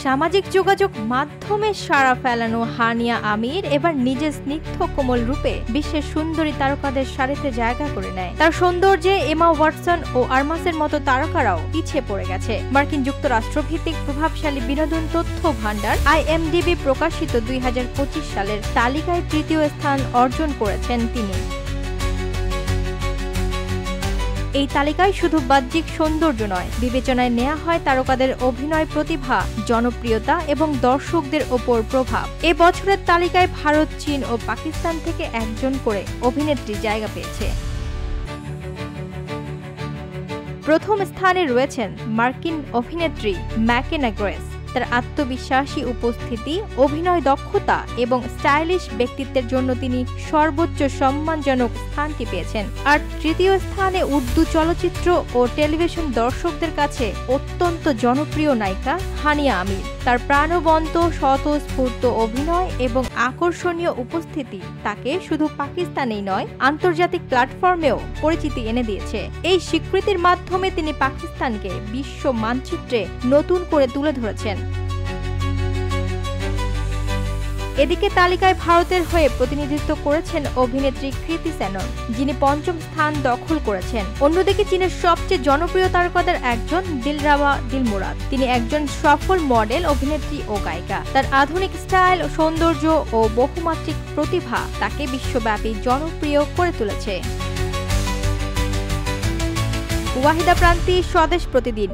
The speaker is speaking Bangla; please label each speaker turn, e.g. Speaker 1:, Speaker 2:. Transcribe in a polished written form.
Speaker 1: সামাজিক যোগাযোগ মাধ্যমে সাড়া ফেলানো হানিয়া আমির এবার নিজের স্নিগ্ধ কোমল রূপে বিশ্বের সুন্দরী তারকাদের সারিতে জায়গা করে নেয়। তার সৌন্দর্যে এমা ওয়াটসন ও আরমাসের মতো তারকারাও পিছিয়ে পড়ে গেছে। মার্কিন যুক্তরাষ্ট্র ভিত্তিক প্রভাবশালী বিনোদন তথ্য ভান্ডার IMDb প্রকাশিত 2025 সালের তালিকায় তৃতীয় স্থান অর্জন করেছেন তিনি। এই তালিকায় শুধু বাহ্যিক সৌন্দর্য নয়, বিবেচনায় নেওয়া হয় তারকাদের অভিনয় প্রতিভা, জনপ্রিয়তা এবং দর্শকদের ওপর প্রভাব। এ বছরের তালিকায় ভারত, চীন ও পাকিস্তান থেকে একজন করে অভিনেত্রী জায়গা পেয়েছে। প্রথম স্থানে রয়েছেন মার্কিন অভিনেত্রী ম্যাকেনা গ্রেস। তার আত্মবিশ্বাসী উপস্থিতি, অভিনয় দক্ষতা এবং স্টাইলিশ ব্যক্তিত্বের জন্য তিনি সর্বোচ্চ সম্মানজনক স্থানটি পেয়েছেন। আর তৃতীয় স্থানে উর্দু চলচ্চিত্র ও টেলিভিশন দর্শকদের কাছে অত্যন্ত জনপ্রিয় নায়িকা হানিয়া আমির। তার প্রাণবন্ত, স্বতঃস্ফূর্ত অভিনয় এবং আকর্ষণীয় উপস্থিতি তাকে শুধু পাকিস্তানেই নয়, আন্তর্জাতিক প্ল্যাটফর্মেও পরিচিতি এনে দিয়েছে। এই স্বীকৃতির মাধ্যমে তিনি পাকিস্তানকে বিশ্ব মানচিত্রে নতুন করে তুলে ধরেছেন। এদিকে তালিকায় ভারতের হয়ে প্রতিনিধিত্ব করেছেন অভিনেত্রী কৃতি সেনন, যিনি পঞ্চম স্থান দখল করেছেন। অন্যদিকে চীনের সবচেয়ে জনপ্রিয় তারকাদের একজন দিলরাবা দিলমুরাদ। তিনি একজন সফল মডেল, অভিনেত্রী ও গায়িকা। তার আধুনিক স্টাইল, সৌন্দর্য ও বহুমাত্রিক প্রতিভা তাকে বিশ্বব্যাপী জনপ্রিয় করে তুলেছে। ওয়াহিদা প্রান্তি, স্বদেশ প্রতিদিন।